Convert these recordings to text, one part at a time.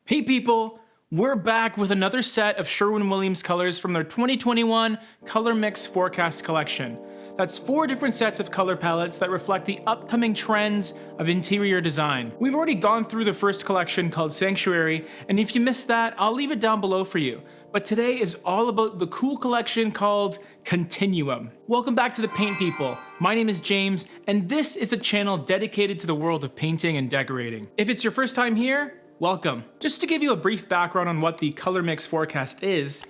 Hey people, we're back with another set of Sherwin Williams colors from their 2021 Color Mix Forecast collection. That's 4 different sets of color palettes that reflect the upcoming trends of interior design. We've already gone through the first collection called Sanctuary, and if you missed that, I'll leave it down below for you. But today is all about the cool collection called Continuum. Welcome back to the Paint People. My name is James, and this is a channel dedicated to the world of painting and decorating. If it's your first time here, welcome. Just to give you a brief background on what the Color Mix Forecast is,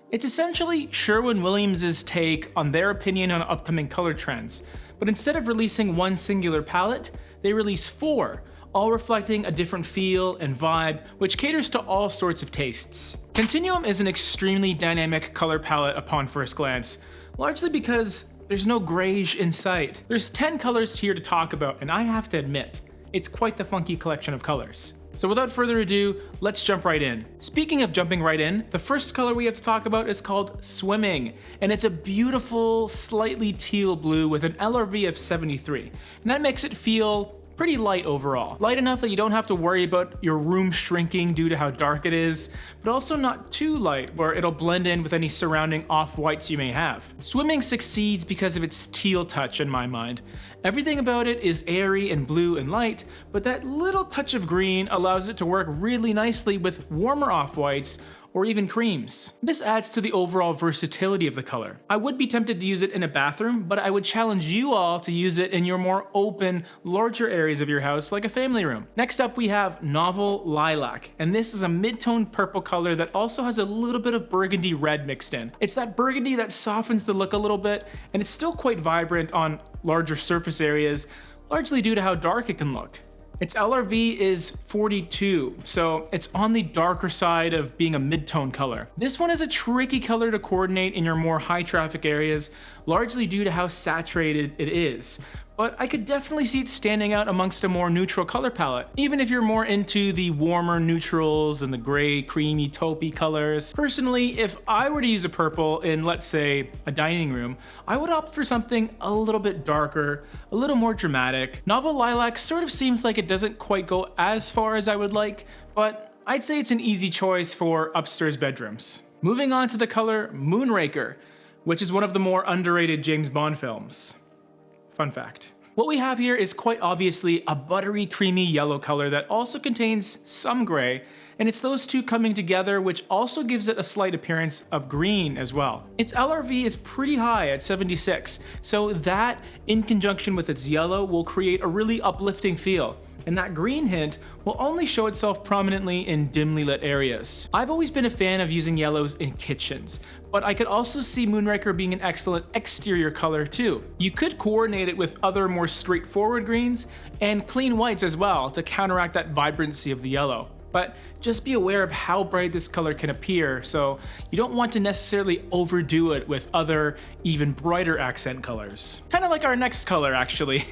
it's essentially Sherwin Williams' take on their opinion on upcoming color trends. But instead of releasing one singular palette, they release 4, all reflecting a different feel and vibe, which caters to all sorts of tastes. Continuum is an extremely dynamic color palette upon first glance, largely because there's no grayish in sight. There's 10 colors here to talk about, and I have to admit, it's quite the funky collection of colors. So without further ado, let's jump right in. Speaking of jumping right in, the first color we have to talk about is called Swimming, and it's a beautiful, slightly teal blue with an LRV of 73, and that makes it feel pretty light overall. Light enough that you don't have to worry about your room shrinking due to how dark it is, but also not too light where it'll blend in with any surrounding off-whites you may have. Swimming succeeds because of its teal touch in my mind. Everything about it is airy and blue and light, but that little touch of green allows it to work really nicely with warmer off-whites or even creams. This adds to the overall versatility of the color. I would be tempted to use it in a bathroom, but I would challenge you all to use it in your more open, larger areas of your house like a family room. Next up we have Novel Lilac, and this is a mid-tone purple color that also has a little bit of burgundy red mixed in. It's that burgundy that softens the look a little bit, and it's still quite vibrant on larger surface areas, largely due to how dark it can look. Its LRV is 42, so it's on the darker side of being a mid-tone color. This one is a tricky color to coordinate in your more high traffic areas, largely due to how saturated it is. But I could definitely see it standing out amongst a more neutral color palette, even if you're more into the warmer neutrals and the gray, creamy, taupey colors. Personally, if I were to use a purple in, let's say, a dining room, I would opt for something a little bit darker, a little more dramatic. Novel Lilac sort of seems like it doesn't quite go as far as I would like, but I'd say it's an easy choice for upstairs bedrooms. Moving on to the color Moonraker, which is one of the more underrated James Bond films. Fun fact. What we have here is quite obviously a buttery, creamy yellow color that also contains some gray, and it's those two coming together which also gives it a slight appearance of green as well. Its LRV is pretty high at 76, so that in conjunction with its yellow will create a really uplifting feel. And that green hint will only show itself prominently in dimly lit areas. I've always been a fan of using yellows in kitchens, but I could also see Moonraker being an excellent exterior color too. You could coordinate it with other more straightforward greens and clean whites as well to counteract that vibrancy of the yellow. But just be aware of how bright this color can appear, so you don't want to necessarily overdo it with other, even brighter accent colors. Kind of like our next color actually,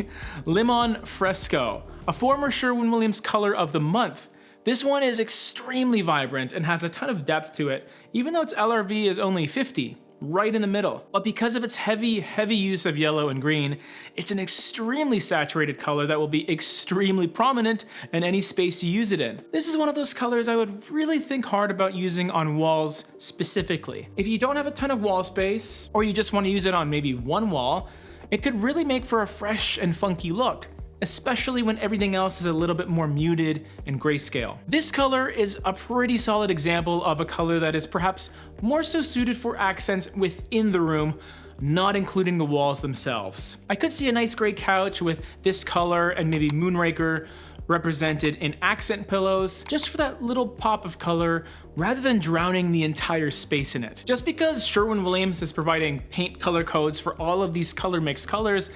Lemon Fresco, a former Sherwin Williams color of the month. This one is extremely vibrant and has a ton of depth to it, even though its LRV is only 50. Right in the middle. But because of its heavy use of yellow and green, it's an extremely saturated color that will be extremely prominent in any space you use it in. This is one of those colors I would really think hard about using on walls specifically. If you don't have a ton of wall space, or you just want to use it on maybe one wall, it could really make for a fresh and funky look, especially when everything else is a little bit more muted and grayscale. This color is a pretty solid example of a color that is perhaps more so suited for accents within the room, not including the walls themselves. I could see a nice gray couch with this color and maybe Moonraker represented in accent pillows, just for that little pop of color rather than drowning the entire space in it. Just because Sherwin Williams is providing paint color codes for all of these color mixed colors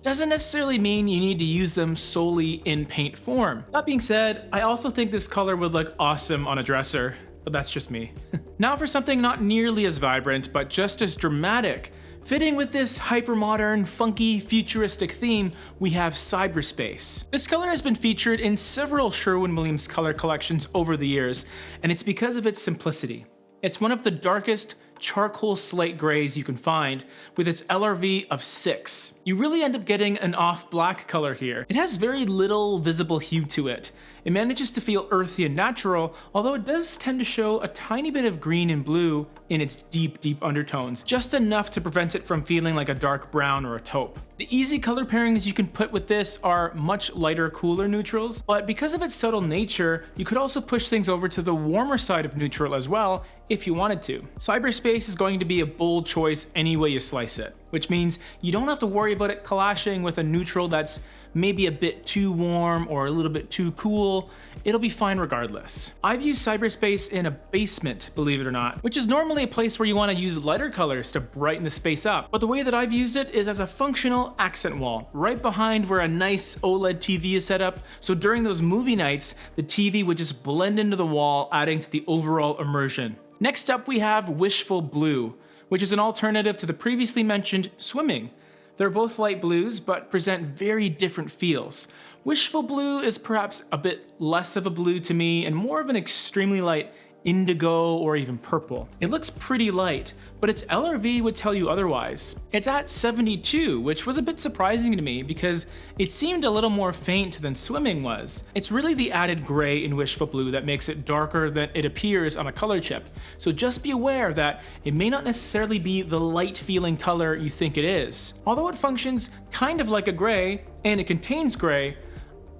doesn't necessarily mean you need to use them solely in paint form. That being said, I also think this color would look awesome on a dresser, but that's just me. Now for something not nearly as vibrant, but just as dramatic. Fitting with this hyper-modern, funky, futuristic theme, we have Cyberspace. This color has been featured in several Sherwin Williams color collections over the years, and it's because of its simplicity. It's one of the darkest, charcoal slate grays you can find, with its LRV of 6. You really end up getting an off black color here. It has very little visible hue to it. It manages to feel earthy and natural, although it does tend to show a tiny bit of green and blue in its deep undertones, just enough to prevent it from feeling like a dark brown or a taupe. The easy color pairings you can put with this are much lighter, cooler neutrals, but because of its subtle nature, you could also push things over to the warmer side of neutral as well if you wanted to. Cyberspace is going to be a bold choice any way you slice it, which means you don't have to worry about it clashing with a neutral that's maybe a bit too warm or a little bit too cool. It'll be fine regardless. I've used Cyberspace in a basement, believe it or not, which is normally a place where you want to use lighter colors to brighten the space up. But the way that I've used it is as a functional accent wall, right behind where a nice OLED TV is set up. So during those movie nights, the TV would just blend into the wall, adding to the overall immersion. Next up, we have Wishful Blue, which is an alternative to the previously mentioned Swimming. They're both light blues, but present very different feels. Wishful Blue is perhaps a bit less of a blue to me and more of an extremely light indigo or even purple. It looks pretty light, but its LRV would tell you otherwise. It's at 72, which was a bit surprising to me because it seemed a little more faint than Swimming was. It's really the added gray in Wishful Blue that makes it darker than it appears on a color chip, so just be aware that it may not necessarily be the light feeling color you think it is. Although it functions kind of like a gray, and it contains gray,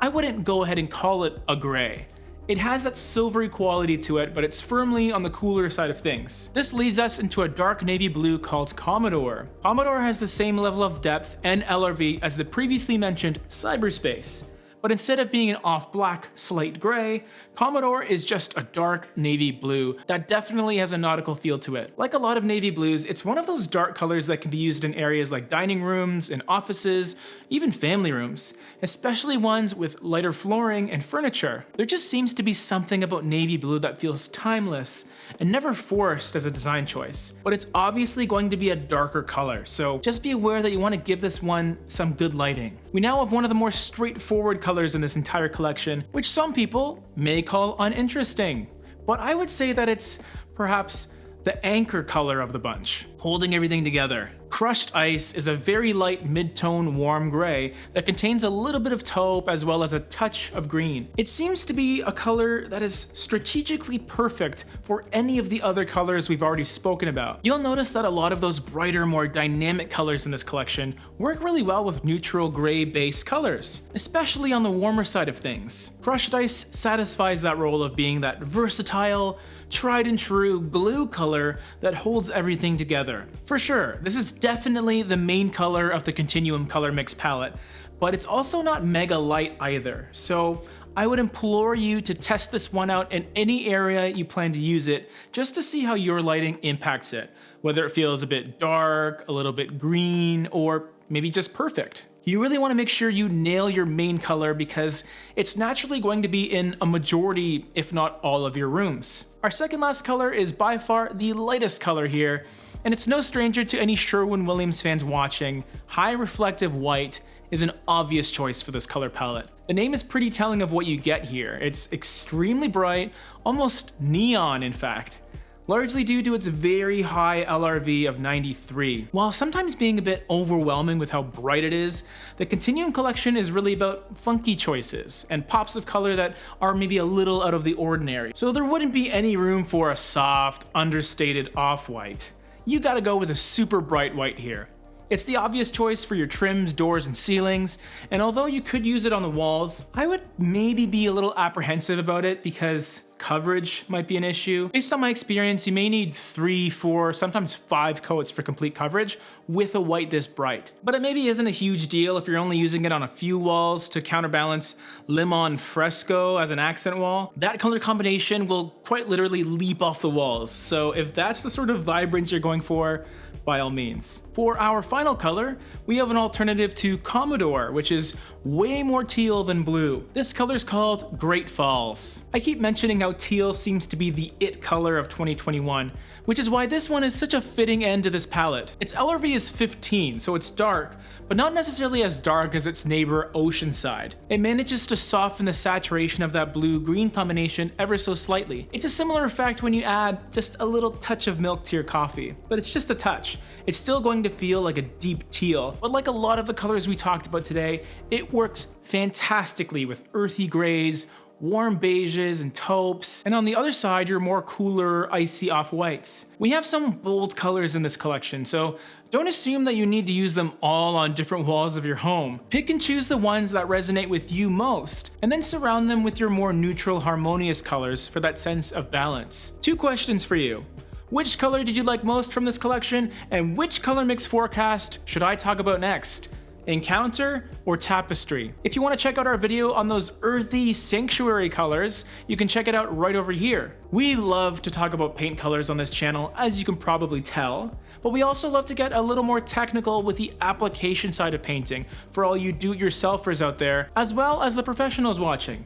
I wouldn't go ahead and call it a gray. It has that silvery quality to it, but it's firmly on the cooler side of things. This leads us into a dark navy blue called Commodore. Commodore has the same level of depth and LRV as the previously mentioned Cyberspace. But instead of being an off-black slate gray, Commodore is just a dark navy blue that definitely has a nautical feel to it. Like a lot of navy blues, it's one of those dark colors that can be used in areas like dining rooms and offices, even family rooms, especially ones with lighter flooring and furniture. There just seems to be something about navy blue that feels timeless and never forced as a design choice. But it's obviously going to be a darker color, so just be aware that you want to give this one some good lighting. We now have one of the more straightforward colors in this entire collection, which some people may call uninteresting, but I would say that it's perhaps the anchor color of the bunch, holding everything together. Crushed Ice is a very light mid-tone warm gray that contains a little bit of taupe as well as a touch of green. It seems to be a color that is strategically perfect for any of the other colors we've already spoken about. You'll notice that a lot of those brighter, more dynamic colors in this collection work really well with neutral gray base colors, especially on the warmer side of things. Crushed Ice satisfies that role of being that versatile, tried and true glue color that holds everything together. For sure, this is definitely the main color of the Continuum Colormix palette, but it's also not mega light either. So I would implore you to test this one out in any area you plan to use it, just to see how your lighting impacts it, whether it feels a bit dark, a little bit green, or maybe just perfect. You really want to make sure you nail your main color because it's naturally going to be in a majority, if not all of your rooms. Our second last color is by far the lightest color here, and it's no stranger to any Sherwin Williams fans watching. High reflective white is an obvious choice for this color palette. The name is pretty telling of what you get here. It's extremely bright, almost neon in fact, largely due to its very high LRV of 93. While sometimes being a bit overwhelming with how bright it is, the Continuum collection is really about funky choices and pops of color that are maybe a little out of the ordinary. So there wouldn't be any room for a soft, understated off-white. You gotta go with a super bright white here. It's the obvious choice for your trims, doors, and ceilings, and although you could use it on the walls, I would maybe be a little apprehensive about it because coverage might be an issue. Based on my experience, you may need 3, 4, sometimes 5 coats for complete coverage with a white this bright. But it maybe isn't a huge deal if you're only using it on a few walls to counterbalance Limon Fresco as an accent wall. That color combination will quite literally leap off the walls, so if that's the sort of vibrance you're going for, by all means. For our final color, we have an alternative to Commodore, which is way more teal than blue. This color is called Great Falls. I keep mentioning how teal seems to be the it color of 2021, which is why this one is such a fitting end to this palette. Its LRV is 15, so it's dark, but not necessarily as dark as its neighbor Oceanside. It manages to soften the saturation of that blue-green combination ever so slightly. It's a similar effect when you add just a little touch of milk to your coffee, but it's just a touch. It's still going to feel like a deep teal, but like a lot of the colors we talked about today, it works fantastically with earthy grays, warm beiges and taupes, and on the other side, your more cooler, icy off-whites. We have some bold colors in this collection, so don't assume that you need to use them all on different walls of your home. Pick and choose the ones that resonate with you most, and then surround them with your more neutral, harmonious colors for that sense of balance. 2 questions for you. Which color did you like most from this collection, and which color mix forecast should I talk about next? Encounter or Tapestry? If you want to check out our video on those earthy sanctuary colors, you can check it out right over here. We love to talk about paint colors on this channel, as you can probably tell, but we also love to get a little more technical with the application side of painting for all you do-it-yourselfers out there, as well as the professionals watching.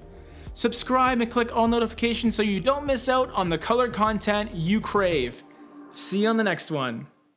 Subscribe and click all notifications so you don't miss out on the color content you crave. See you on the next one.